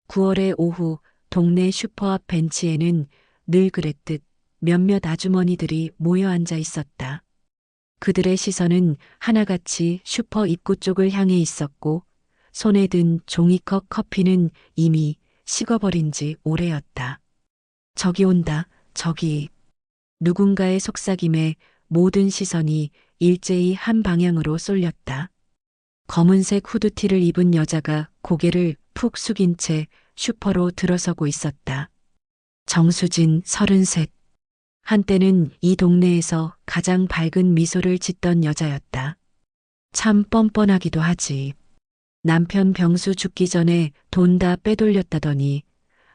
9월의 오후 동네 슈퍼 앞 벤치에는 늘 그랬듯 몇몇 아주머니들이 모여 앉아 있었다. 그들의 시선은 하나같이 슈퍼 입구 쪽을 향해 있었고 손에 든 종이컵 커피는 이미 식어버린 지 오래였다. 저기 온다, 저기. 누군가의 속삭임에 모든 시선이 일제히 한 방향으로 쏠렸다. 검은색 후드티를 입은 여자가 고개를 푹 숙인 채 슈퍼로 들어서고 있었다. 정수진 33. 한때는 이 동네에서 가장 밝은 미소를 짓던 여자였다. 참 뻔뻔하기도 하지. 남편 병수 죽기 전에 돈 다 빼돌렸다더니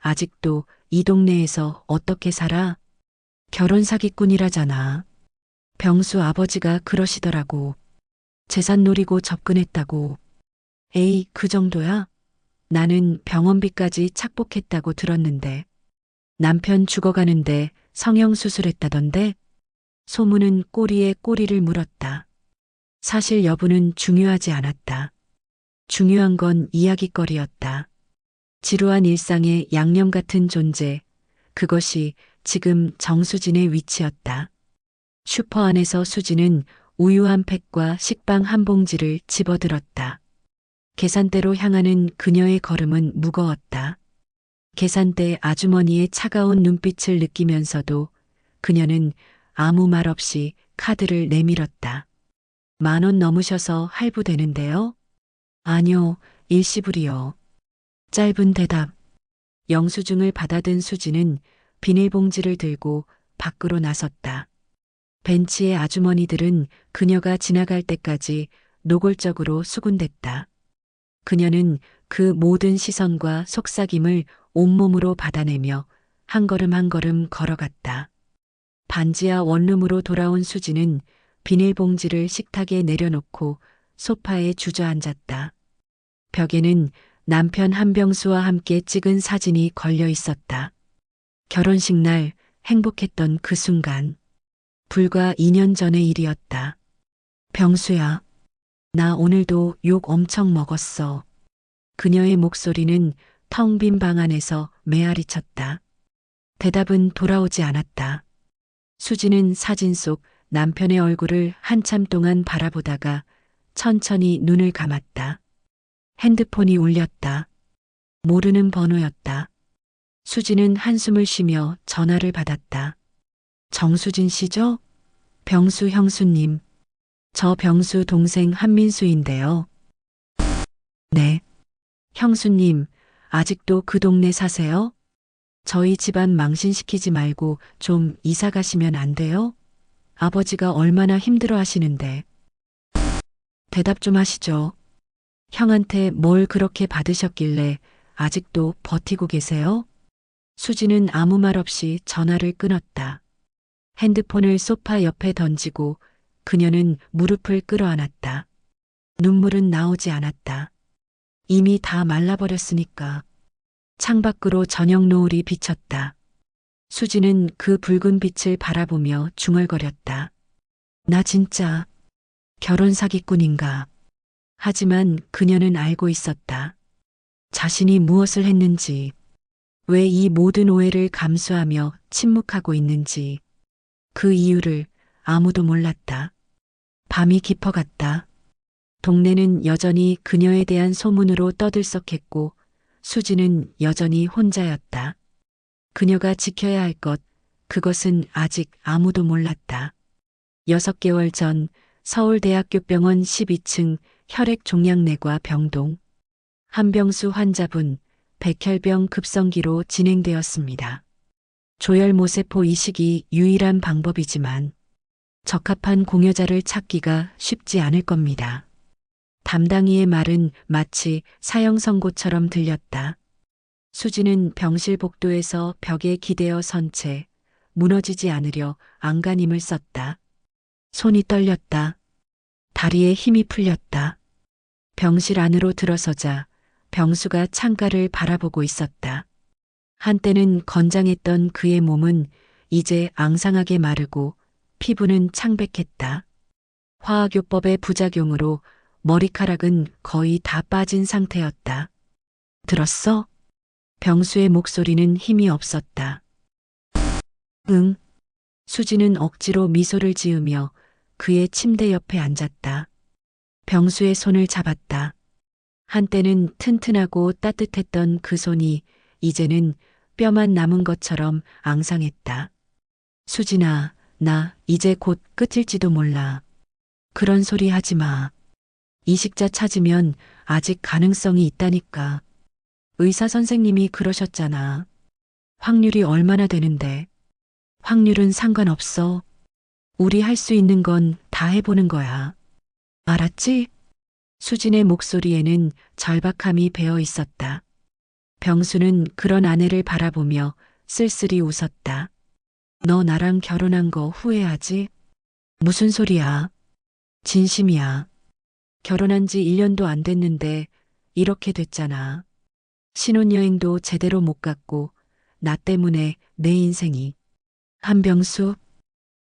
아직도 이 동네에서 어떻게 살아? 결혼 사기꾼이라잖아. 병수 아버지가 그러시더라고. 재산 노리고 접근했다고. 에이, 그 정도야? 나는 병원비까지 착복했다고 들었는데. 남편 죽어가는데 성형수술했다던데? 소문은 꼬리에 꼬리를 물었다. 사실 여부는 중요하지 않았다. 중요한 건 이야깃거리였다. 지루한 일상의 양념 같은 존재, 그것이 지금 정수진의 위치였다. 슈퍼 안에서 수진은 우유 한 팩과 식빵 한 봉지를 집어들었다. 계산대로 향하는 그녀의 걸음은 무거웠다. 계산대 아주머니의 차가운 눈빛을 느끼면서도 그녀는 아무 말 없이 카드를 내밀었다. 10,000원 넘으셔서 할부되는데요? 아니요, 일시불이요. 짧은 대답. 영수증을 받아든 수지는 비닐봉지를 들고 밖으로 나섰다. 벤치의 아주머니들은 그녀가 지나갈 때까지 노골적으로 수군댔다. 그녀는 그 모든 시선과 속삭임을 온몸으로 받아내며 한 걸음 한 걸음 걸어갔다. 반지하 원룸으로 돌아온 수지는 비닐봉지를 식탁에 내려놓고 소파에 주저앉았다. 벽에는 남편 한병수와 함께 찍은 사진이 걸려 있었다. 결혼식 날 행복했던 그 순간. 불과 2년 전의 일이었다. 병수야, 나 오늘도 욕 엄청 먹었어. 그녀의 목소리는 텅 빈 방 안에서 메아리쳤다. 대답은 돌아오지 않았다. 수지는 사진 속 남편의 얼굴을 한참 동안 바라보다가 천천히 눈을 감았다. 핸드폰이 울렸다. 모르는 번호였다. 수지는 한숨을 쉬며 전화를 받았다. 정수진 씨죠? 병수 형수님. 저 병수 동생 한민수인데요. 네. 형수님, 아직도 그 동네 사세요? 저희 집안 망신시키지 말고 좀 이사 가시면 안 돼요? 아버지가 얼마나 힘들어 하시는데. 대답 좀 하시죠. 형한테 뭘 그렇게 받으셨길래 아직도 버티고 계세요? 수지는 아무 말 없이 전화를 끊었다. 핸드폰을 소파 옆에 던지고 그녀는 무릎을 끌어안았다. 눈물은 나오지 않았다. 이미 다 말라버렸으니까. 창밖으로 저녁 노을이 비쳤다. 수지는 그 붉은 빛을 바라보며 중얼거렸다. 나 진짜 결혼 사기꾼인가. 하지만 그녀는 알고 있었다. 자신이 무엇을 했는지, 왜 이 모든 오해를 감수하며 침묵하고 있는지, 그 이유를 아무도 몰랐다. 밤이 깊어갔다. 동네는 여전히 그녀에 대한 소문으로 떠들썩했고 수지는 여전히 혼자였다. 그녀가 지켜야 할 것, 그것은 아직 아무도 몰랐다. 6개월 전 서울대학교병원 12층 혈액종양내과 병동. 한병수 환자분 백혈병 급성기로 진행되었습니다. 조혈모세포 이식이 유일한 방법이지만 적합한 공여자를 찾기가 쉽지 않을 겁니다. 담당이의 말은 마치 사형 선고처럼 들렸다. 수지는 병실 복도에서 벽에 기대어 선 채 무너지지 않으려 안간힘을 썼다. 손이 떨렸다. 다리에 힘이 풀렸다. 병실 안으로 들어서자 병수가 창가를 바라보고 있었다. 한때는 건장했던 그의 몸은 이제 앙상하게 마르고 피부는 창백했다. 화학요법의 부작용으로 머리카락은 거의 다 빠진 상태였다. 들었어? 병수의 목소리는 힘이 없었다. 응. 수지는 억지로 미소를 지으며 그의 침대 옆에 앉았다. 병수의 손을 잡았다. 한때는 튼튼하고 따뜻했던 그 손이 이제는 뼈만 남은 것처럼 앙상했다. 수진아, 나 이제 곧 끝일지도 몰라. 그런 소리 하지 마. 이식자 찾으면 아직 가능성이 있다니까. 의사 선생님이 그러셨잖아. 확률이 얼마나 되는데. 확률은 상관없어. 우리 할 수 있는 건 다 해보는 거야. 알았지? 수진의 목소리에는 절박함이 배어 있었다. 병수는 그런 아내를 바라보며 쓸쓸히 웃었다. 너 나랑 결혼한 거 후회하지? 무슨 소리야? 진심이야. 결혼한 지 1년도 안 됐는데 이렇게 됐잖아. 신혼여행도 제대로 못 갔고 나 때문에 내 인생이. 한병수,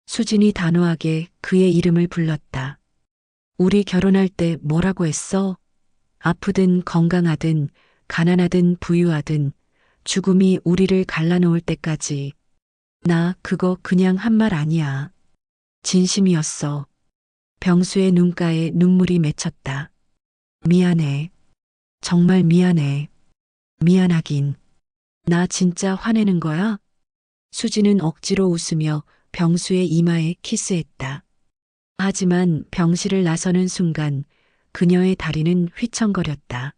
수진이 단호하게 그의 이름을 불렀다. 우리 결혼할 때 뭐라고 했어? 아프든 건강하든 가난하든 부유하든 죽음이 우리를 갈라놓을 때까지. 나 그거 그냥 한 말 아니야. 진심이었어. 병수의 눈가에 눈물이 맺혔다. 미안해. 정말 미안해. 미안하긴. 나 진짜 화내는 거야? 수지는 억지로 웃으며 병수의 이마에 키스했다. 하지만 병실을 나서는 순간 그녀의 다리는 휘청거렸다.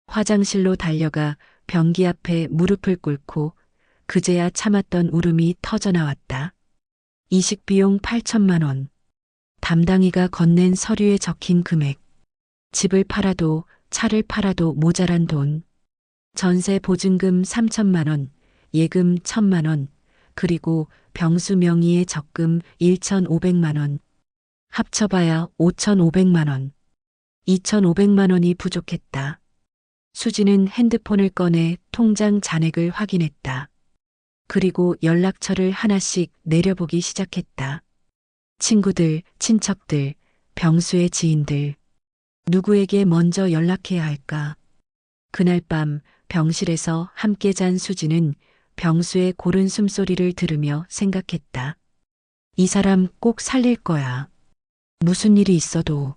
화장실로 달려가 변기 앞에 무릎을 꿇고 그제야 참았던 울음이 터져나왔다. 이식비용 8천만 원. 담당이가 건넨 서류에 적힌 금액. 집을 팔아도 차를 팔아도 모자란 돈. 전세 보증금 3천만 원, 예금 1천만 원, 그리고 병수 명의의 적금 1,500만 원. 합쳐봐야 5,500만 원. 2,500만 원이 부족했다. 수지는 핸드폰을 꺼내 통장 잔액을 확인했다. 그리고 연락처를 하나씩 내려보기 시작했다. 친구들, 친척들, 병수의 지인들. 누구에게 먼저 연락해야 할까? 그날 밤 병실에서 함께 잔 수지는 병수의 고른 숨소리를 들으며 생각했다. 이 사람 꼭 살릴 거야. 무슨 일이 있어도.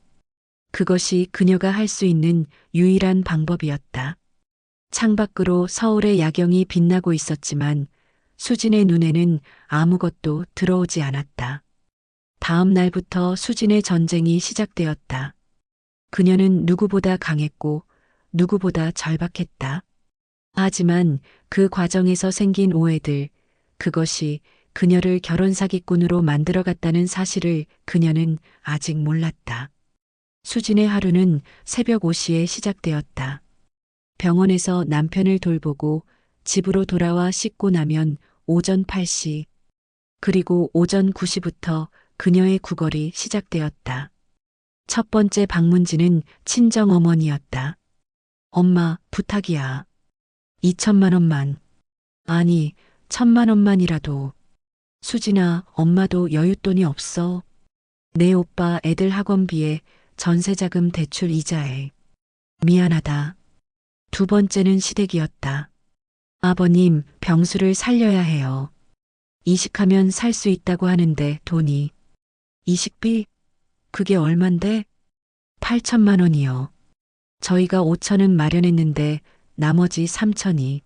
그것이 그녀가 할 수 있는 유일한 방법이었다. 창밖으로 서울의 야경이 빛나고 있었지만 수진의 눈에는 아무것도 들어오지 않았다. 다음 날부터 수진의 전쟁이 시작되었다. 그녀는 누구보다 강했고 누구보다 절박했다. 하지만 그 과정에서 생긴 오해들, 그것이 그녀를 결혼 사기꾼으로 만들어갔다는 사실을 그녀는 아직 몰랐다. 수진의 하루는 새벽 5시에 시작되었다. 병원에서 남편을 돌보고 집으로 돌아와 씻고 나면 오전 8시, 그리고 오전 9시부터 그녀의 구걸이 시작되었다. 첫 번째 방문지는 친정어머니였다. 엄마, 부탁이야. 2천만 원만. 아니, 1,000만 원만이라도. 수진아, 엄마도 여윳돈이 없어. 내 오빠 애들 학원비에 전세자금 대출 이자에. 미안하다. 두 번째는 시댁이었다. 아버님, 병수를 살려야 해요. 이식하면 살 수 있다고 하는데 돈이. 이식비? 그게 얼만데? 8천만 원이요. 저희가 5천은 마련했는데 나머지 3천이.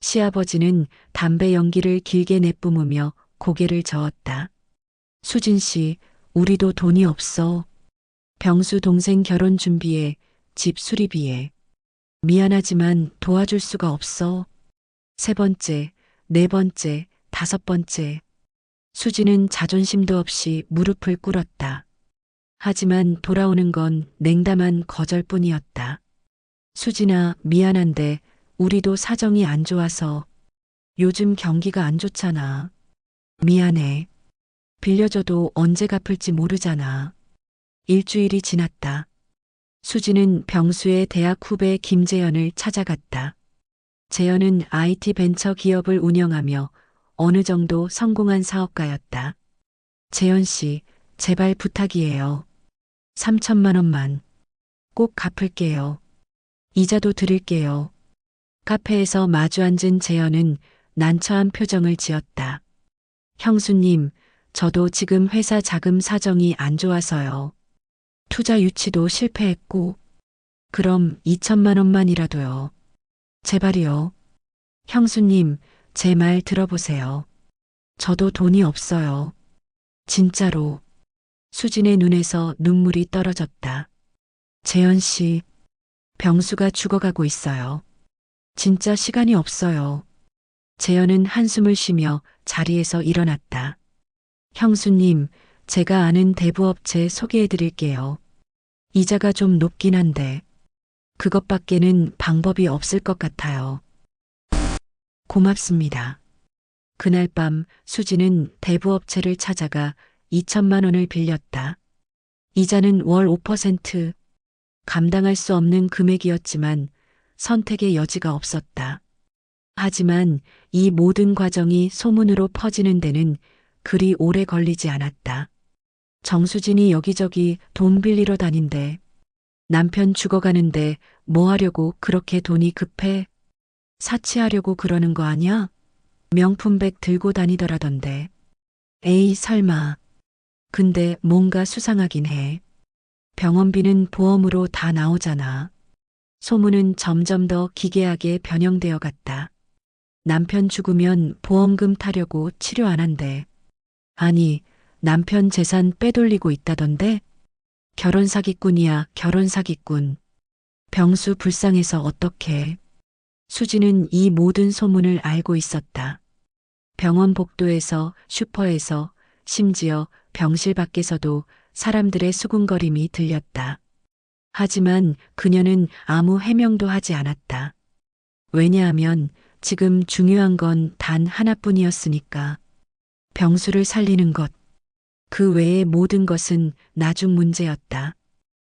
시아버지는 담배 연기를 길게 내뿜으며 고개를 저었다. 수진 씨, 우리도 돈이 없어. 병수 동생 결혼 준비에, 집 수리비에. 미안하지만 도와줄 수가 없어. 세 번째, 네 번째, 다섯 번째. 수지는 자존심도 없이 무릎을 꿇었다. 하지만 돌아오는 건 냉담한 거절뿐이었다. 수진아, 미안한데 우리도 사정이 안 좋아서. 요즘 경기가 안 좋잖아. 미안해. 빌려줘도 언제 갚을지 모르잖아. 일주일이 지났다. 수지는 병수의 대학 후배 김재현을 찾아갔다. 재현은 IT 벤처 기업을 운영하며 어느 정도 성공한 사업가였다. 재현 씨, 제발 부탁이에요. 3천만 원만. 꼭 갚을게요. 이자도 드릴게요. 카페에서 마주 앉은 재현은 난처한 표정을 지었다. 형수님, 저도 지금 회사 자금 사정이 안 좋아서요. 투자 유치도 실패했고, 그럼 2천만 원만이라도요. 제발이요. 형수님, 제 말 들어보세요. 저도 돈이 없어요. 진짜로. 수진의 눈에서 눈물이 떨어졌다. 재현 씨, 병수가 죽어가고 있어요. 진짜 시간이 없어요. 재현은 한숨을 쉬며 자리에서 일어났다. 형수님, 제가 아는 대부업체 소개해 드릴게요. 이자가 좀 높긴 한데, 그것밖에는 방법이 없을 것 같아요. 고맙습니다. 그날 밤 수지는 대부업체를 찾아가 2천만 원을 빌렸다. 이자는 월 5%, 감당할 수 없는 금액이었지만 선택의 여지가 없었다. 하지만 이 모든 과정이 소문으로 퍼지는 데는 그리 오래 걸리지 않았다. 정수진이 여기저기 돈 빌리러 다닌대. 남편 죽어가는데 뭐 하려고 그렇게 돈이 급해? 사치하려고 그러는 거 아니야? 명품백 들고 다니더라던데. 에이, 설마. 근데 뭔가 수상하긴 해. 병원비는 보험으로 다 나오잖아. 소문은 점점 더 기괴하게 변형되어 갔다. 남편 죽으면 보험금 타려고 치료 안 한대. 아니, 남편 재산 빼돌리고 있다던데? 결혼 사기꾼이야, 결혼 사기꾼. 병수 불쌍해서 어떡해. 수지는 이 모든 소문을 알고 있었다. 병원 복도에서, 슈퍼에서, 심지어 병실 밖에서도 사람들의 수군거림이 들렸다. 하지만 그녀는 아무 해명도 하지 않았다. 왜냐하면 지금 중요한 건 단 하나뿐이었으니까. 병수를 살리는 것. 그 외의 모든 것은 나중 문제였다.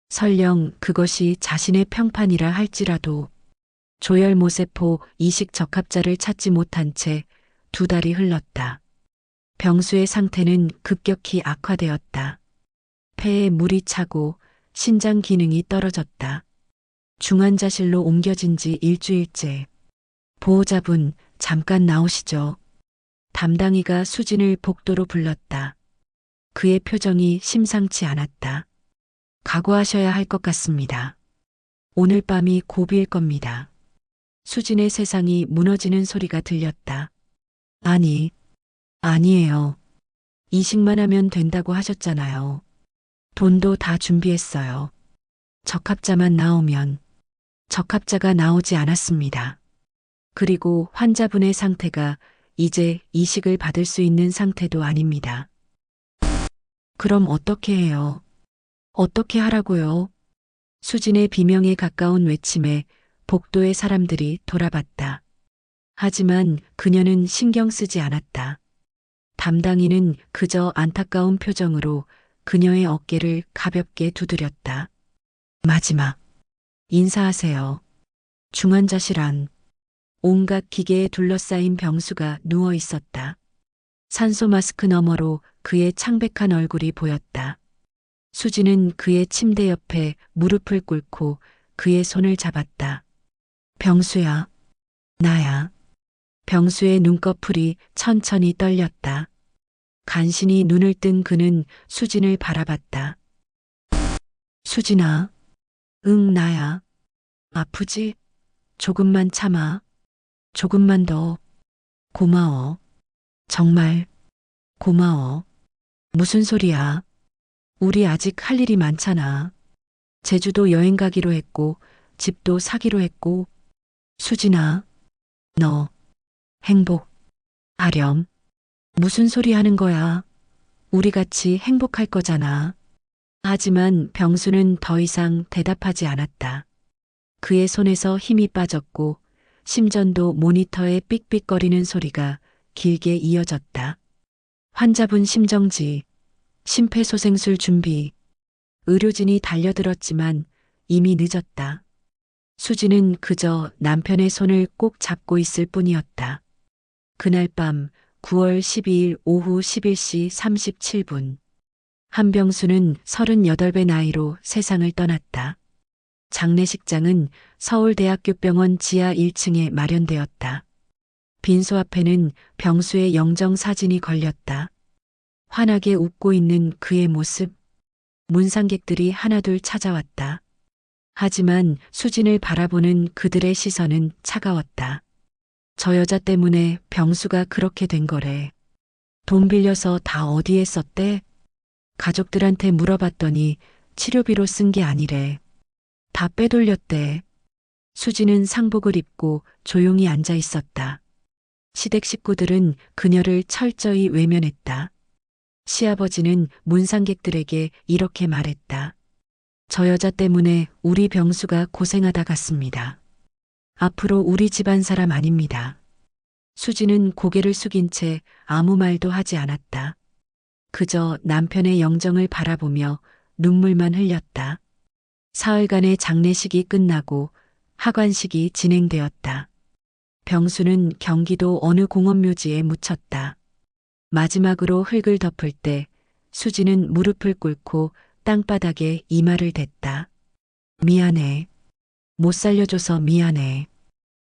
설령 그것이 자신의 평판이라 할지라도 조혈모세포 이식 적합자를 찾지 못한 채 2달이 흘렀다. 병수의 상태는 급격히 악화되었다. 폐에 물이 차고 신장 기능이 떨어졌다. 중환자실로 옮겨진 지 일주일째. 보호자분, 잠깐 나오시죠. 담당이가 수진을 복도로 불렀다. 그의 표정이 심상치 않았다. 각오하셔야 할 것 같습니다. 오늘 밤이 고비일 겁니다. 수진의 세상이 무너지는 소리가 들렸다. 아니에요. 이식만 하면 된다고 하셨잖아요. 돈도 다 준비했어요. 적합자만 나오면. 적합자가 나오지 않았습니다. 그리고 환자분의 상태가 이제 이식을 받을 수 있는 상태도 아닙니다. 그럼 어떻게 해요? 어떻게 하라고요? 수진의 비명에 가까운 외침에 복도의 사람들이 돌아봤다. 하지만 그녀는 신경 쓰지 않았다. 담당이는 그저 안타까운 표정으로 그녀의 어깨를 가볍게 두드렸다. 마지막. 인사하세요. 중환자실 안. 온갖 기계에 둘러싸인 병수가 누워 있었다. 산소 마스크 너머로 그의 창백한 얼굴이 보였다. 수지는 그의 침대 옆에 무릎을 꿇고 그의 손을 잡았다. 병수야. 나야. 병수의 눈꺼풀이 천천히 떨렸다. 간신히 눈을 뜬 그는 수진을 바라봤다. 수진아. 응, 나야. 아프지? 조금만 참아. 조금만 더. 고마워. 정말 고마워. 무슨 소리야? 우리 아직 할 일이 많잖아. 제주도 여행 가기로 했고, 집도 사기로 했고. 수진아, 너 행복하렴. 무슨 소리 하는 거야? 우리 같이 행복할 거잖아. 하지만 병수는 더 이상 대답하지 않았다. 그의 손에서 힘이 빠졌고 심전도 모니터에 삑삑거리는 소리가 길게 이어졌다. 환자분 심정지, 심폐소생술 준비. 의료진이 달려들었지만 이미 늦었다. 수지는 그저 남편의 손을 꼭 잡고 있을 뿐이었다. 그날 밤 9월 12일 오후 11시 37분. 한병수는 38배 나이로 세상을 떠났다. 장례식장은 서울대학교 병원 지하 1층에 마련되었다. 빈소 앞에는 병수의 영정 사진이 걸렸다. 환하게 웃고 있는 그의 모습. 문상객들이 하나둘 찾아왔다. 하지만 수진을 바라보는 그들의 시선은 차가웠다. 저 여자 때문에 병수가 그렇게 된 거래. 돈 빌려서 다 어디에 썼대? 가족들한테 물어봤더니 치료비로 쓴 게 아니래. 다 빼돌렸대. 수진은 상복을 입고 조용히 앉아 있었다. 시댁 식구들은 그녀를 철저히 외면했다. 시아버지는 문상객들에게 이렇게 말했다. 저 여자 때문에 우리 병수가 고생하다 갔습니다. 앞으로 우리 집안 사람 아닙니다. 수지는 고개를 숙인 채 아무 말도 하지 않았다. 그저 남편의 영정을 바라보며 눈물만 흘렸다. 사흘간의 장례식이 끝나고 하관식이 진행되었다. 병수는 경기도 어느 공원묘지에 묻혔다. 마지막으로 흙을 덮을 때 수지는 무릎을 꿇고 땅바닥에 이마를 댔다. 미안해. 못 살려줘서 미안해.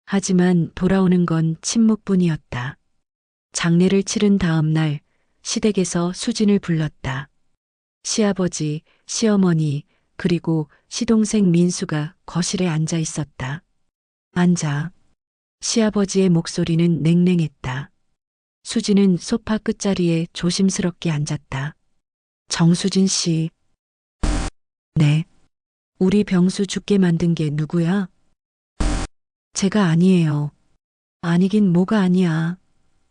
하지만 돌아오는 건 침묵뿐이었다. 장례를 치른 다음 날 시댁에서 수진을 불렀다. 시아버지, 시어머니, 그리고 시동생 민수가 거실에 앉아 있었다. 앉아. 시아버지의 목소리는 냉랭했다. 수지는 소파 끝자리에 조심스럽게 앉았다. 정수진 씨. 네. 우리 병수 죽게 만든 게 누구야? 제가 아니에요. 아니긴 뭐가 아니야.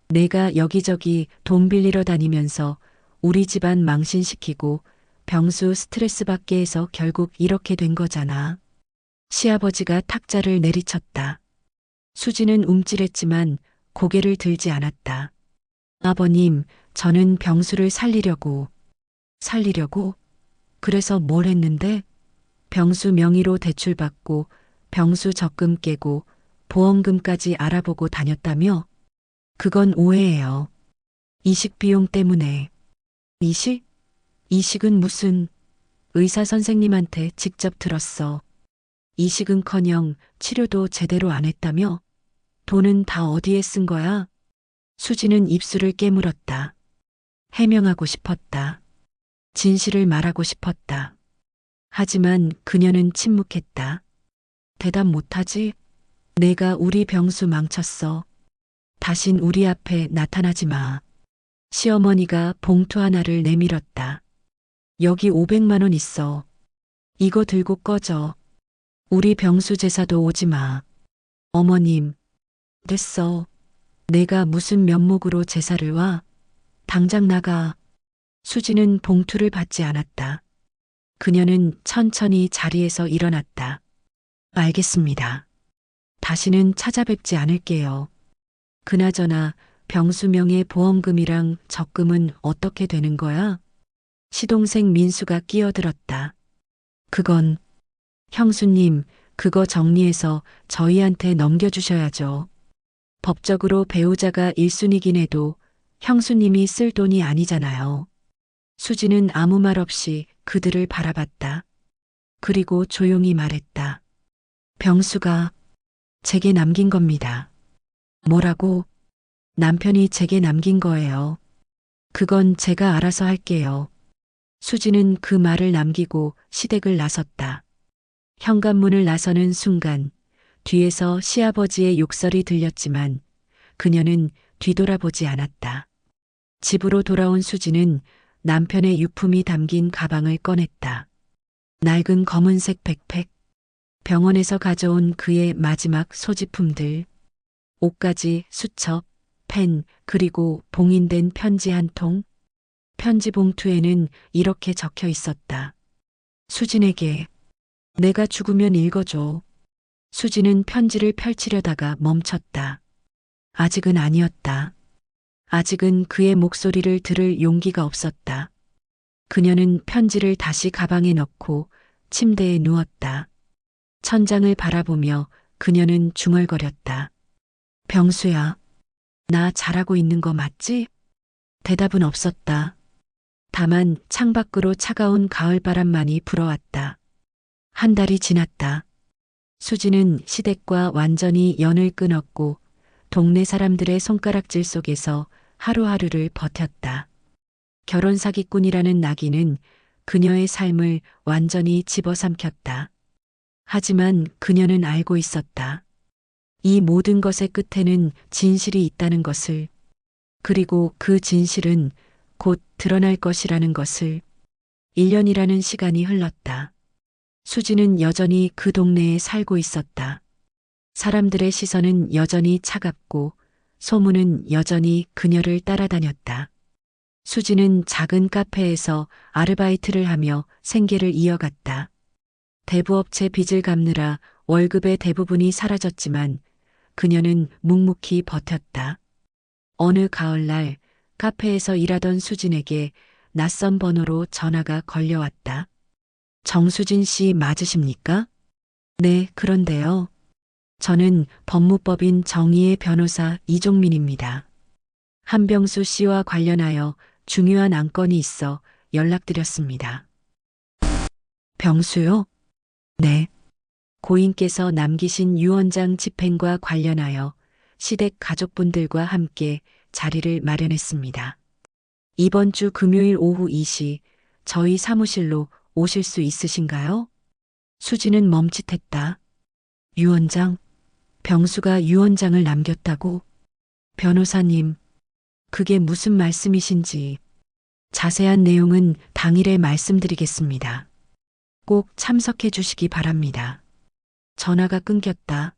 내가 여기저기 돈 빌리러 다니면서 우리 집안 망신시키고 병수 스트레스 받게 해서 결국 이렇게 된 거잖아. 시아버지가 탁자를 내리쳤다. 수지는 움찔했지만 고개를 들지 않았다. 아버님, 저는 병수를 살리려고. 살리려고? 그래서 뭘 했는데? 병수 명의로 대출받고 병수 적금 깨고 보험금까지 알아보고 다녔다며? 그건 오해예요. 이식 비용 때문에. 이식? 이식은 무슨? 의사 선생님한테 직접 들었어. 이식은커녕 치료도 제대로 안 했다며? 돈은 다 어디에 쓴 거야? 수지는 입술을 깨물었다. 해명하고 싶었다. 진실을 말하고 싶었다. 하지만 그녀는 침묵했다. 대답 못하지? 내가 우리 병수 망쳤어. 다신 우리 앞에 나타나지 마. 시어머니가 봉투 하나를 내밀었다. 여기 500만 원 있어. 이거 들고 꺼져. 우리 병수 제사도 오지 마. 어머님. 됐어. 내가 무슨 면목으로 제사를 와? 당장 나가. 수지는 봉투를 받지 않았다. 그녀는 천천히 자리에서 일어났다. 알겠습니다. 다시는 찾아뵙지 않을게요. 그나저나 병수명의 보험금이랑 적금은 어떻게 되는 거야? 시동생 민수가 끼어들었다. 그건 형수님, 그거 정리해서 저희한테 넘겨주셔야죠. 법적으로 배우자가 1순위긴 해도 형수님이 쓸 돈이 아니잖아요. 수지는 아무 말 없이 그들을 바라봤다. 그리고 조용히 말했다. 병수가 제게 남긴 겁니다. 뭐라고? 남편이 제게 남긴 거예요. 그건 제가 알아서 할게요. 수지는 그 말을 남기고 시댁을 나섰다. 현관문을 나서는 순간 뒤에서 시아버지의 욕설이 들렸지만 그녀는 뒤돌아보지 않았다. 집으로 돌아온 수지는 남편의 유품이 담긴 가방을 꺼냈다. 낡은 검은색 백팩, 병원에서 가져온 그의 마지막 소지품들, 옷가지, 수첩, 펜, 그리고 봉인된 편지 한 통. 편지 봉투에는 이렇게 적혀 있었다. 수진에게 내가 죽으면 읽어줘. 수진은 편지를 펼치려다가 멈췄다. 아직은 아니었다. 아직은 그의 목소리를 들을 용기가 없었다. 그녀는 편지를 다시 가방에 넣고 침대에 누웠다. 천장을 바라보며 그녀는 중얼거렸다. 병수야, 나 잘하고 있는 거 맞지? 대답은 없었다. 다만 창밖으로 차가운 가을바람만이 불어왔다. 한 달이 지났다. 수지는 시댁과 완전히 연을 끊었고 동네 사람들의 손가락질 속에서 하루하루를 버텼다. 결혼 사기꾼이라는 낙인은 그녀의 삶을 완전히 집어삼켰다. 하지만 그녀는 알고 있었다. 이 모든 것의 끝에는 진실이 있다는 것을, 그리고 그 진실은 곧 드러날 것이라는 것을. 1년이라는 시간이 흘렀다. 수지는 여전히 그 동네에 살고 있었다. 사람들의 시선은 여전히 차갑고 소문은 여전히 그녀를 따라다녔다. 수지는 작은 카페에서 아르바이트를 하며 생계를 이어갔다. 대부업체 빚을 갚느라 월급의 대부분이 사라졌지만 그녀는 묵묵히 버텼다. 어느 가을날 카페에서 일하던 수진에게 낯선 번호로 전화가 걸려왔다. 정수진 씨 맞으십니까? 네, 그런데요. 저는 법무법인 정의의 변호사 이종민입니다. 한병수 씨와 관련하여 중요한 안건이 있어 연락드렸습니다. 병수요? 네. 고인께서 남기신 유언장 집행과 관련하여 시댁 가족분들과 함께 자리를 마련했습니다. 이번 주 금요일 오후 2시 저희 사무실로 오실 수 있으신가요? 수지는 멈칫했다. 유언장? 병수가 유언장을 남겼다고? 변호사님, 그게 무슨 말씀이신지 자세한 내용은 당일에 말씀드리겠습니다. 꼭 참석해 주시기 바랍니다. 전화가 끊겼다.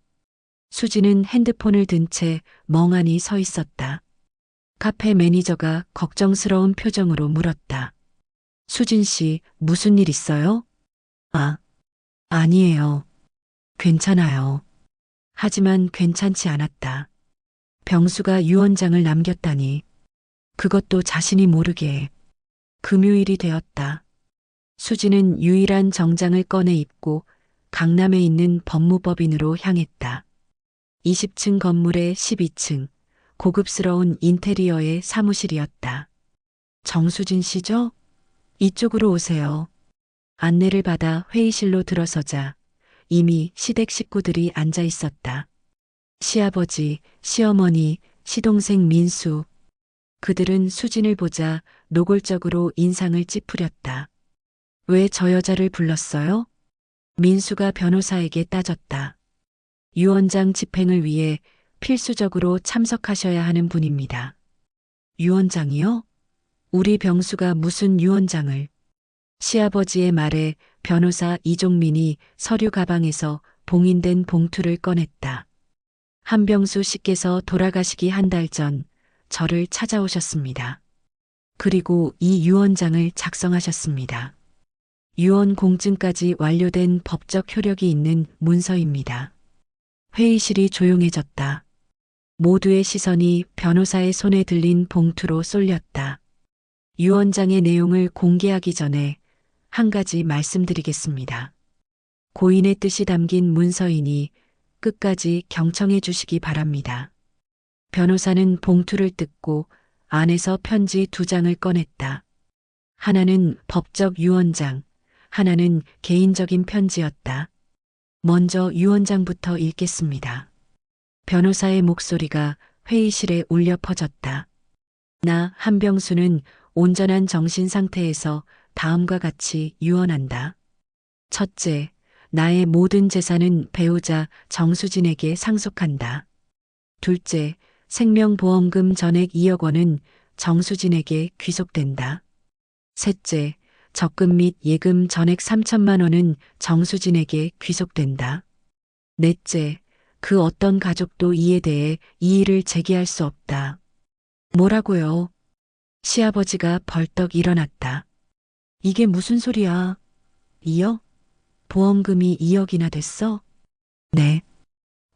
수지는 핸드폰을 든 채 멍하니 서 있었다. 카페 매니저가 걱정스러운 표정으로 물었다. 수진 씨, 무슨 일 있어요? 아니에요. 괜찮아요. 하지만 괜찮지 않았다. 병수가 유언장을 남겼다니. 그것도 자신이 모르게. 금요일이 되었다. 수지는 유일한 정장을 꺼내 입고 강남에 있는 법무법인으로 향했다. 20층 건물의 12층, 고급스러운 인테리어의 사무실이었다. 정수진 씨죠? 이쪽으로 오세요. 안내를 받아 회의실로 들어서자 이미 시댁 식구들이 앉아 있었다. 시아버지, 시어머니, 시동생 민수. 그들은 수진을 보자 노골적으로 인상을 찌푸렸다. 왜 저 여자를 불렀어요? 민수가 변호사에게 따졌다. 유언장 집행을 위해 필수적으로 참석하셔야 하는 분입니다. 유언장이요? 우리 병수가 무슨 유언장을? 시아버지의 말에 변호사 이종민이 서류 가방에서 봉인된 봉투를 꺼냈다. 한병수 씨께서 돌아가시기 한 달 전 저를 찾아오셨습니다. 그리고 이 유언장을 작성하셨습니다. 유언 공증까지 완료된 법적 효력이 있는 문서입니다. 회의실이 조용해졌다. 모두의 시선이 변호사의 손에 들린 봉투로 쏠렸다. 유언장의 내용을 공개하기 전에 한 가지 말씀드리겠습니다. 고인의 뜻이 담긴 문서이니 끝까지 경청해 주시기 바랍니다. 변호사는 봉투를 뜯고 안에서 편지 2장을 꺼냈다. 하나는 법적 유언장, 하나는 개인적인 편지였다. 먼저 유언장부터 읽겠습니다. 변호사의 목소리가 회의실에 울려 퍼졌다. 나 한병수는 온전한 정신 상태에서 다음과 같이 유언한다. 첫째, 나의 모든 재산은 배우자 정수진에게 상속한다. 둘째, 생명보험금 전액 2억 원은 정수진에게 귀속된다. 셋째, 적금 및 예금 전액 3천만 원은 정수진에게 귀속된다. 넷째, 그 어떤 가족도 이에 대해 이의를 제기할 수 없다. 뭐라고요? 시아버지가 벌떡 일어났다. 이게 무슨 소리야? 2억? 보험금이 2억이나 됐어? 네.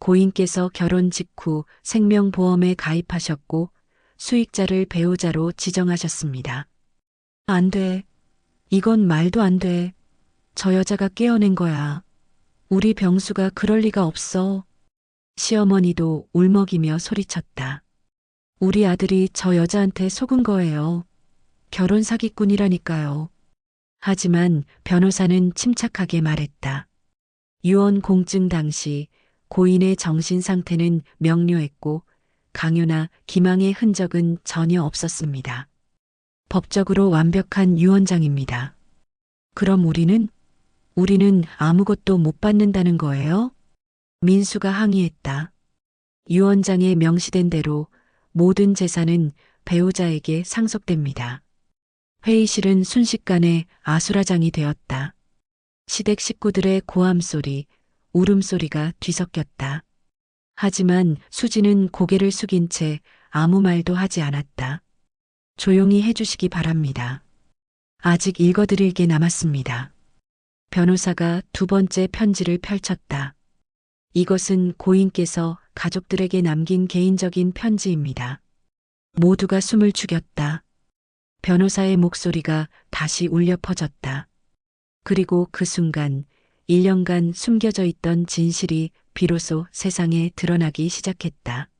고인께서 결혼 직후 생명보험에 가입하셨고 수익자를 배우자로 지정하셨습니다. 안 돼. 이건 말도 안 돼. 저 여자가 깨어낸 거야. 우리 병수가 그럴 리가 없어. 시어머니도 울먹이며 소리쳤다. 우리 아들이 저 여자한테 속은 거예요. 결혼 사기꾼이라니까요. 하지만 변호사는 침착하게 말했다. 유언 공증 당시 고인의 정신 상태는 명료했고 강요나 기망의 흔적은 전혀 없었습니다. 법적으로 완벽한 유언장입니다. 그럼 우리는 아무것도 못 받는다는 거예요? 민수가 항의했다. 유언장에 명시된 대로 모든 재산은 배우자에게 상속됩니다. 회의실은 순식간에 아수라장이 되었다. 시댁 식구들의 고함 소리, 울음소리가 뒤섞였다. 하지만 수지는 고개를 숙인 채 아무 말도 하지 않았다. 조용히 해주시기 바랍니다. 아직 읽어드릴 게 남았습니다. 변호사가 두 번째 편지를 펼쳤다. 이것은 고인께서 가족들에게 남긴 개인적인 편지입니다. 모두가 숨을 죽였다. 변호사의 목소리가 다시 울려 퍼졌다. 그리고 그 순간 1년간 숨겨져 있던 진실이 비로소 세상에 드러나기 시작했다.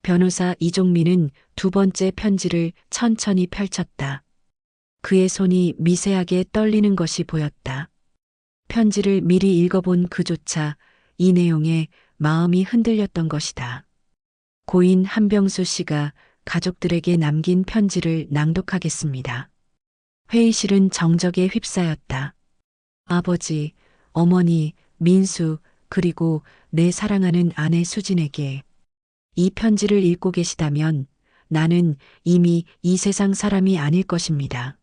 변호사 이종민은 두 번째 편지를 천천히 펼쳤다. 그의 손이 미세하게 떨리는 것이 보였다. 편지를 미리 읽어본 그조차 이 내용에 마음이 흔들렸던 것이다. 고인 한병수 씨가 가족들에게 남긴 편지를 낭독하겠습니다. 회의실은 정적에 휩싸였다. 아버지, 어머니, 민수, 그리고 내 사랑하는 아내 수진에게 이 편지를 읽고 계시다면 나는 이미 이 세상 사람이 아닐 것입니다.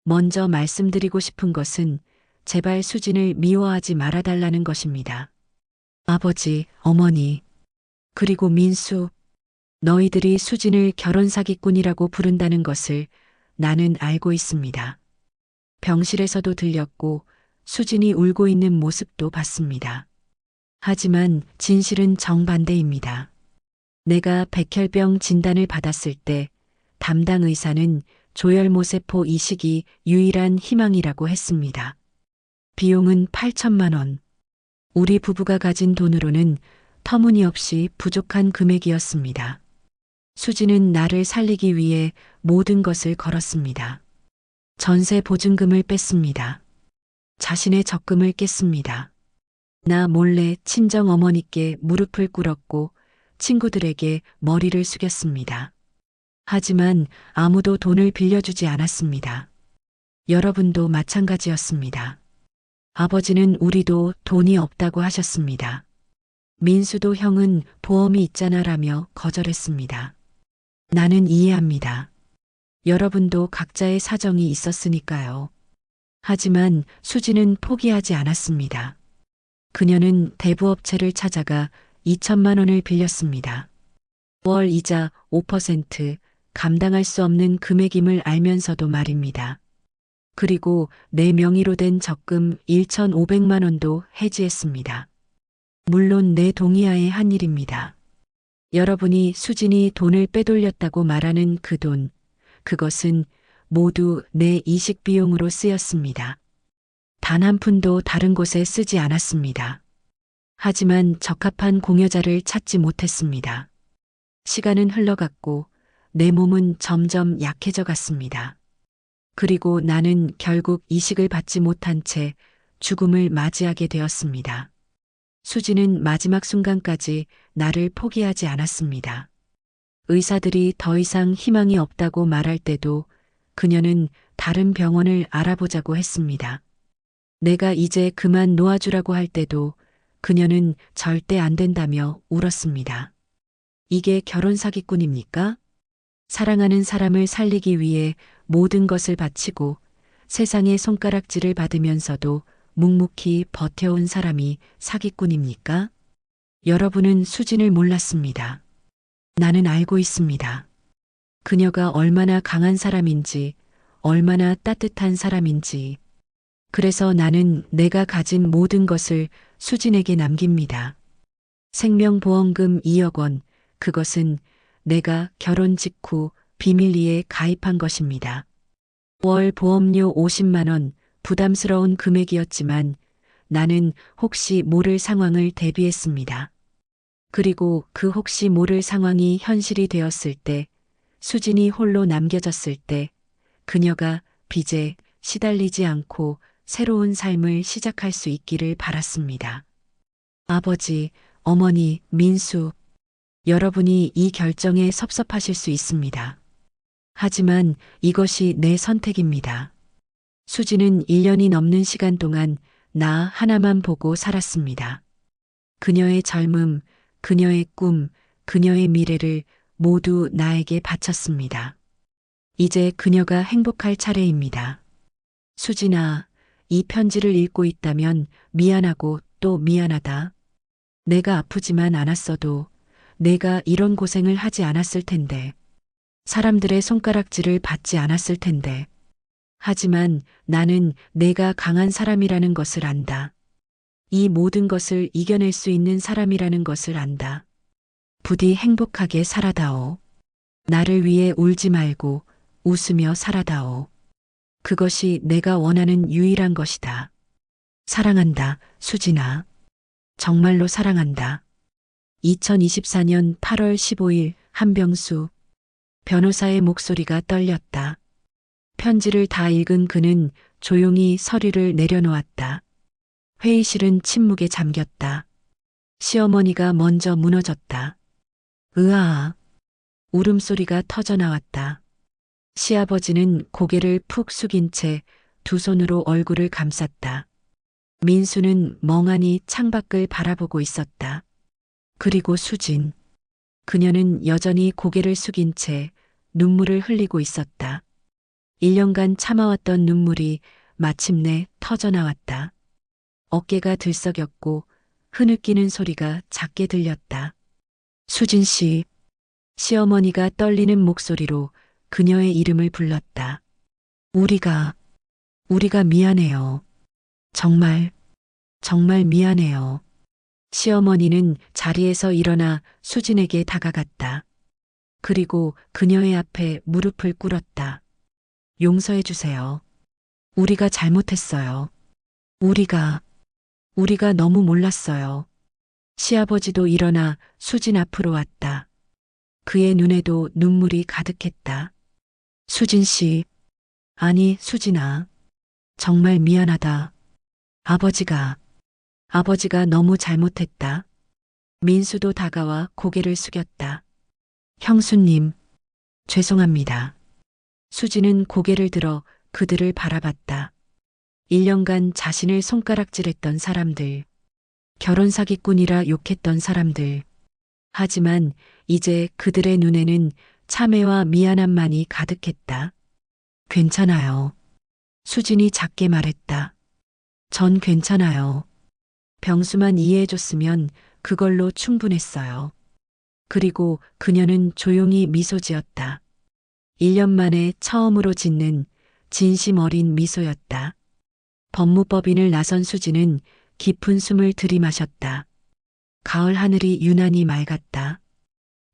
먼저 말씀드리고 싶은 것은 제발 수진을 미워하지 말아달라는 것입니다. 아버지, 어머니, 그리고 민수, 너희들이 수진을 결혼 사기꾼이라고 부른다는 것을 나는 알고 있습니다. 병실에서도 들렸고 수진이 울고 있는 모습도 봤습니다. 하지만 진실은 정반대입니다. 내가 백혈병 진단을 받았을 때 담당 의사는 조혈모세포 이식이 유일한 희망이라고 했습니다. 비용은 8천만 원. 우리 부부가 가진 돈으로는 터무니없이 부족한 금액이었습니다. 수지는 나를 살리기 위해 모든 것을 걸었습니다. 전세 보증금을 뺐습니다. 자신의 적금을 깼습니다. 나 몰래 친정 어머니께 무릎을 꿇었고 친구들에게 머리를 숙였습니다. 하지만 아무도 돈을 빌려주지 않았습니다. 여러분도 마찬가지였습니다. 아버지는 우리도 돈이 없다고 하셨습니다. 민수도 형은 보험이 있잖아라며 거절했습니다. 나는 이해합니다. 여러분도 각자의 사정이 있었으니까요. 하지만 수지는 포기하지 않았습니다. 그녀는 대부업체를 찾아가 2천만 원을 빌렸습니다. 월 이자 5% 감당할 수 없는 금액임을 알면서도 말입니다. 그리고 내 명의로 된 적금 1,500만 원도 해지했습니다. 물론 내 동의하에 한 일입니다. 여러분이 수진이 돈을 빼돌렸다고 말하는 그 돈, 그것은 모두 내 이식 비용으로 쓰였습니다. 단 한 푼도 다른 곳에 쓰지 않았습니다. 하지만 적합한 공여자를 찾지 못했습니다. 시간은 흘러갔고 내 몸은 점점 약해져 갔습니다. 그리고 나는 결국 이식을 받지 못한 채 죽음을 맞이하게 되었습니다. 수지는 마지막 순간까지 나를 포기하지 않았습니다. 의사들이 더 이상 희망이 없다고 말할 때도 그녀는 다른 병원을 알아보자고 했습니다. 내가 이제 그만 놓아주라고 할 때도 그녀는 절대 안 된다며 울었습니다. 이게 결혼 사기꾼입니까? 사랑하는 사람을 살리기 위해 모든 것을 바치고 세상의 손가락질을 받으면서도 묵묵히 버텨온 사람이 사기꾼입니까? 여러분은 수진을 몰랐습니다. 나는 알고 있습니다. 그녀가 얼마나 강한 사람인지, 얼마나 따뜻한 사람인지. 그래서 나는 내가 가진 모든 것을 수진에게 남깁니다. 생명보험금 2억 원, 그것은 내가 결혼 직후 비밀리에 가입한 것입니다. 월 보험료 50만 원, 부담스러운 금액이었지만 나는 혹시 모를 상황을 대비했습니다. 그리고 그 혹시 모를 상황이 현실이 되었을 때, 수진이 홀로 남겨졌을 때, 그녀가 빚에 시달리지 않고 새로운 삶을 시작할 수 있기를 바랐습니다. 아버지, 어머니, 민수, 여러분이 이 결정에 섭섭하실 수 있습니다. 하지만 이것이 내 선택입니다. 수지는 1년이 넘는 시간 동안 나 하나만 보고 살았습니다. 그녀의 젊음, 그녀의 꿈, 그녀의 미래를 모두 나에게 바쳤습니다. 이제 그녀가 행복할 차례입니다. 수진아, 이 편지를 읽고 있다면 미안하고 또 미안하다. 내가 아프지만 않았어도 내가 이런 고생을 하지 않았을 텐데. 사람들의 손가락질을 받지 않았을 텐데. 하지만 나는 내가 강한 사람이라는 것을 안다. 이 모든 것을 이겨낼 수 있는 사람이라는 것을 안다. 부디 행복하게 살아다오. 나를 위해 울지 말고 웃으며 살아다오. 그것이 내가 원하는 유일한 것이다. 사랑한다, 수진아. 정말로 사랑한다. 2024년 8월 15일 한병수. 변호사의 목소리가 떨렸다. 편지를 다 읽은 그는 조용히 서류를 내려놓았다. 회의실은 침묵에 잠겼다. 시어머니가 먼저 무너졌다. 으아. 울음소리가 터져나왔다. 시아버지는 고개를 푹 숙인 채 두 손으로 얼굴을 감쌌다. 민수는 멍하니 창밖을 바라보고 있었다. 그리고 수진. 그녀는 여전히 고개를 숙인 채 눈물을 흘리고 있었다. 1년간 참아왔던 눈물이 마침내 터져나왔다. 어깨가 들썩였고 흐느끼는 소리가 작게 들렸다. 수진 씨. 시어머니가 떨리는 목소리로 그녀의 이름을 불렀다. 우리가 미안해요. 정말 미안해요. 시어머니는 자리에서 일어나 수진에게 다가갔다. 그리고 그녀의 앞에 무릎을 꿇었다. 용서해 주세요. 우리가 잘못했어요. 우리가 너무 몰랐어요. 시아버지도 일어나 수진 앞으로 왔다. 그의 눈에도 눈물이 가득했다. 수진 씨. 아니, 수진아. 정말 미안하다. 아버지가 너무 잘못했다. 민수도 다가와 고개를 숙였다. 형수님, 죄송합니다. 수지는 고개를 들어 그들을 바라봤다. 1년간 자신을 손가락질했던 사람들, 결혼 사기꾼이라 욕했던 사람들. 하지만 이제 그들의 눈에는 참회와 미안함만이 가득했다. 괜찮아요. 수진이 작게 말했다. 전 괜찮아요. 병수만 이해해줬으면 그걸로 충분했어요. 그리고 그녀는 조용히 미소 지었다. 1년 만에 처음으로 짓는 진심 어린 미소였다. 법무법인을 나선 수지는 깊은 숨을 들이마셨다. 가을 하늘이 유난히 맑았다.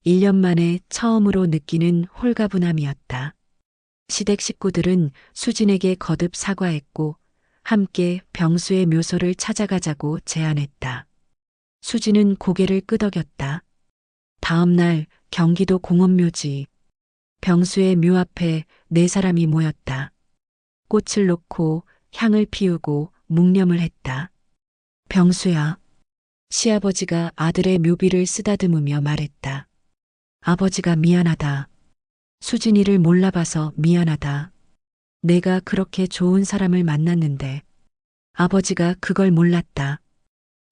1년 만에 처음으로 느끼는 홀가분함이었다. 시댁 식구들은 수진에게 거듭 사과했고 함께 병수의 묘소를 찾아가자고 제안했다. 수진은 고개를 끄덕였다. 다음 날 경기도 공원묘지. 병수의 묘 앞에 4사람이 모였다. 꽃을 놓고 향을 피우고 묵념을 했다. 병수야. 시아버지가 아들의 묘비를 쓰다듬으며 말했다. 아버지가 미안하다. 수진이를 몰라봐서 미안하다. 내가 그렇게 좋은 사람을 만났는데 아버지가 그걸 몰랐다.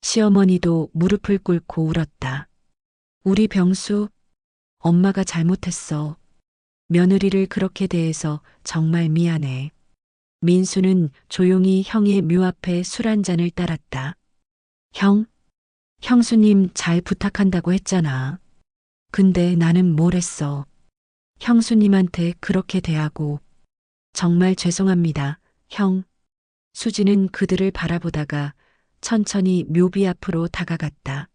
시어머니도 무릎을 꿇고 울었다. 우리 병수, 엄마가 잘못했어. 며느리를 그렇게 대해서 정말 미안해. 민수는 조용히 형의 묘 앞에 술 한 잔을 따랐다. 형수님 잘 부탁한다고 했잖아. 근데 나는 뭘 했어. 형수님한테 그렇게 대하고. 정말 죄송합니다, 형. 수지는 그들을 바라보다가 천천히 묘비 앞으로 다가갔다.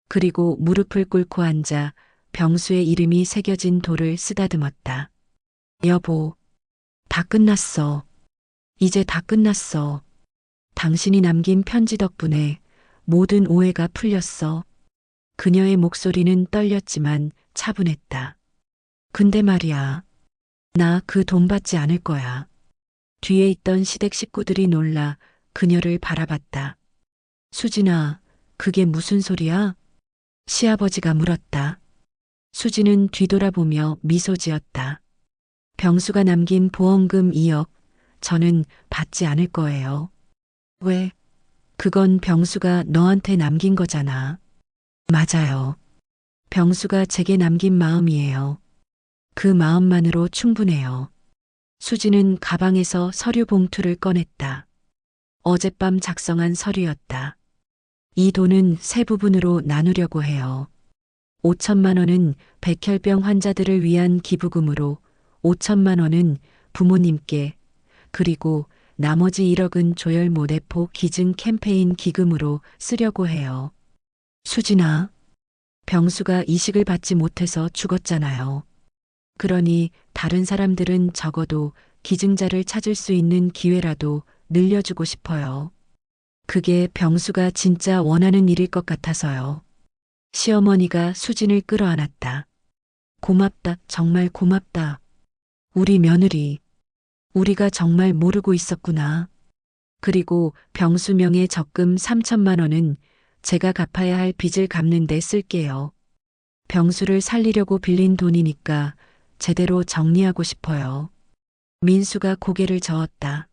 그리고 무릎을 꿇고 앉아 병수의 이름이 새겨진 돌을 쓰다듬었다. 여보, 다 끝났어. 이제 다 끝났어. 당신이 남긴 편지 덕분에 모든 오해가 풀렸어. 그녀의 목소리는 떨렸지만 차분했다. 근데 말이야. 나 그 돈 받지 않을 거야. 뒤에 있던 시댁 식구들이 놀라 그녀를 바라봤다. 수진아, 그게 무슨 소리야? 시아버지가 물었다. 수진은 뒤돌아보며 미소 지었다. 병수가 남긴 보험금 2억, 저는 받지 않을 거예요. 왜? 그건 병수가 너한테 남긴 거잖아. 맞아요. 병수가 제게 남긴 마음이에요. 그 마음만으로 충분해요. 수지는 가방에서 서류 봉투를 꺼냈다. 어젯밤 작성한 서류였다. 이 돈은 세 부분으로 나누려고 해요. 5천만 원은 백혈병 환자들을 위한 기부금으로 5천만 원은 부모님께, 그리고 나머지 1억은 조혈모 대포 기증 캠페인 기금으로 쓰려고 해요. 수진아, 병수가 이식을 받지 못해서 죽었잖아요. 그러니 다른 사람들은 적어도 기증자를 찾을 수 있는 기회라도 늘려주고 싶어요. 그게 병수가 진짜 원하는 일일 것 같아서요. 시어머니가 수진을 끌어안았다. 고맙다, 정말 고맙다. 우리 며느리. 우리가 정말 모르고 있었구나. 그리고 병수 명의 적금 3천만 원은 제가 갚아야 할 빚을 갚는 데 쓸게요. 병수를 살리려고 빌린 돈이니까 제대로 정리하고 싶어요. 민수가 고개를 저었다.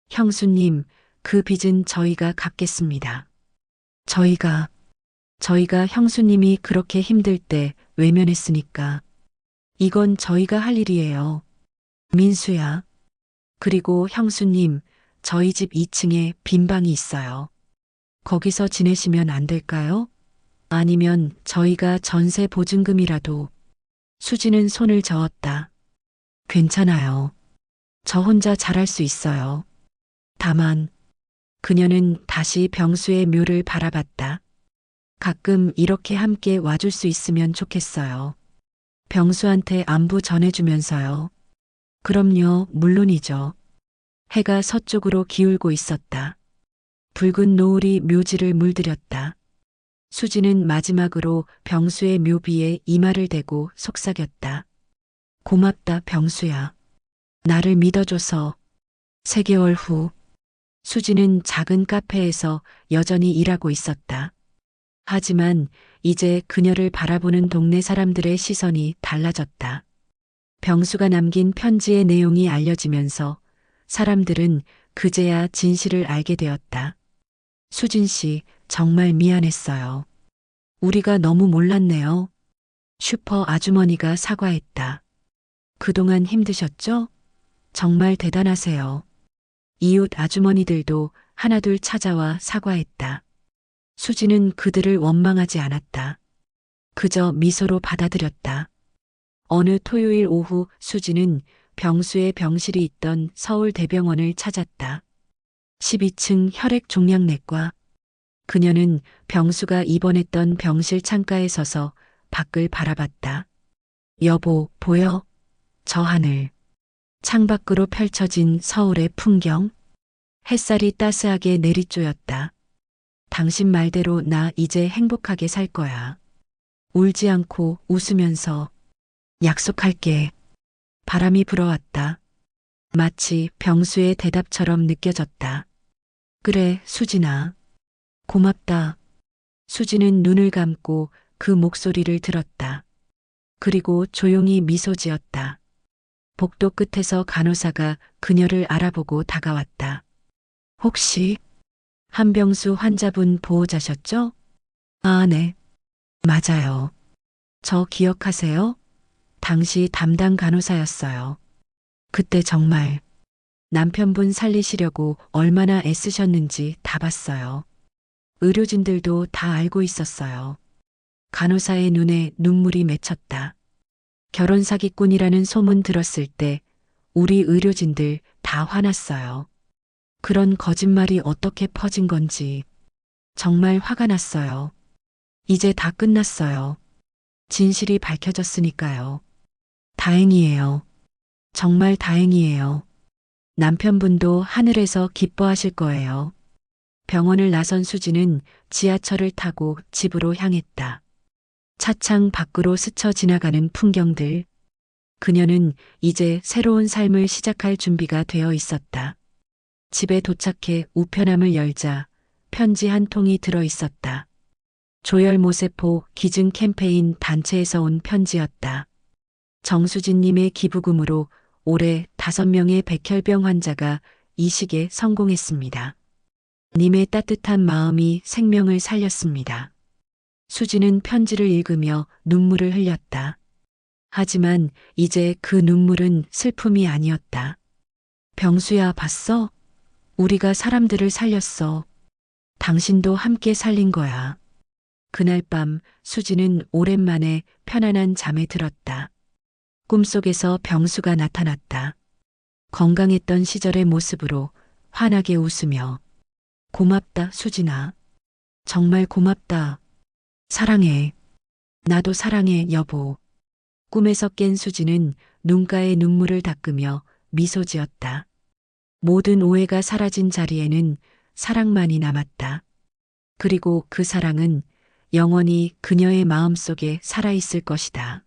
형수님, 그 빚은 저희가 갚겠습니다. 저희가 형수님이 그렇게 힘들 때 외면했으니까. 이건 저희가 할 일이에요. 민수야. 그리고 형수님, 저희 집 2층에 빈 방이 있어요. 거기서 지내시면 안 될까요? 아니면 저희가 전세 보증금이라도. 수지는 손을 저었다. 괜찮아요. 저 혼자 잘할 수 있어요. 다만, 그녀는 다시 병수의 묘를 바라봤다. 가끔 이렇게 함께 와줄 수 있으면 좋겠어요. 병수한테 안부 전해주면서요. 그럼요, 물론이죠. 해가 서쪽으로 기울고 있었다. 붉은 노을이 묘지를 물들였다. 수지는 마지막으로 병수의 묘비에 이마를 대고 속삭였다. 고맙다, 병수야. 나를 믿어줘서. 3개월 후, 수지는 작은 카페에서 여전히 일하고 있었다. 하지만 이제 그녀를 바라보는 동네 사람들의 시선이 달라졌다. 병수가 남긴 편지의 내용이 알려지면서 사람들은 그제야 진실을 알게 되었다. 수진 씨, 정말 미안했어요. 우리가 너무 몰랐네요. 슈퍼 아주머니가 사과했다. 그동안 힘드셨죠? 정말 대단하세요. 이웃 아주머니들도 하나둘 찾아와 사과했다. 수지는 그들을 원망하지 않았다. 그저 미소로 받아들였다. 어느 토요일 오후 수지는 병수의 병실이 있던 서울대병원을 찾았다. 12층 혈액종양내과. 그녀는 병수가 입원했던 병실 창가에 서서 밖을 바라봤다. 여보, 보여? 저 하늘. 창밖으로 펼쳐진 서울의 풍경. 햇살이 따스하게 내리쬐었다. 당신 말대로 나 이제 행복하게 살 거야. 울지 않고 웃으면서. 약속할게. 바람이 불어왔다. 마치 병수의 대답처럼 느껴졌다. 그래, 수진아. 고맙다. 수지는 눈을 감고 그 목소리를 들었다. 그리고 조용히 미소 지었다. 복도 끝에서 간호사가 그녀를 알아보고 다가왔다. 혹시 한병수 환자분 보호자셨죠? 아, 네. 맞아요. 저 기억하세요? 당시 담당 간호사였어요. 그때 정말 남편분 살리시려고 얼마나 애쓰셨는지 다 봤어요. 의료진들도 다 알고 있었어요. 간호사의 눈에 눈물이 맺혔다. 결혼 사기꾼이라는 소문 들었을 때 우리 의료진들 다 화났어요. 그런 거짓말이 어떻게 퍼진 건지 정말 화가 났어요. 이제 다 끝났어요. 진실이 밝혀졌으니까요. 다행이에요. 정말 다행이에요. 남편분도 하늘에서 기뻐하실 거예요. 병원을 나선 수지는 지하철을 타고 집으로 향했다. 차창 밖으로 스쳐 지나가는 풍경들, 그녀는 이제 새로운 삶을 시작할 준비가 되어 있었다. 집에 도착해 우편함을 열자 편지 한 통이 들어 있었다. 조혈모세포 기증 캠페인 단체에서 온 편지였다. 정수진님의 기부금으로 올해 5명의 백혈병 환자가 이식에 성공했습니다. 님의 따뜻한 마음이 생명을 살렸습니다. 수지는 편지를 읽으며 눈물을 흘렸다. 하지만 이제 그 눈물은 슬픔이 아니었다. 병수야, 봤어? 우리가 사람들을 살렸어. 당신도 함께 살린 거야. 그날 밤 수지는 오랜만에 편안한 잠에 들었다. 꿈속에서 병수가 나타났다. 건강했던 시절의 모습으로 환하게 웃으며 고맙다, 수진아. 정말 고맙다. 사랑해. 나도 사랑해, 여보. 꿈에서 깬 수지는 눈가에 눈물을 닦으며 미소 지었다. 모든 오해가 사라진 자리에는 사랑만이 남았다. 그리고 그 사랑은 영원히 그녀의 마음속에 살아있을 것이다.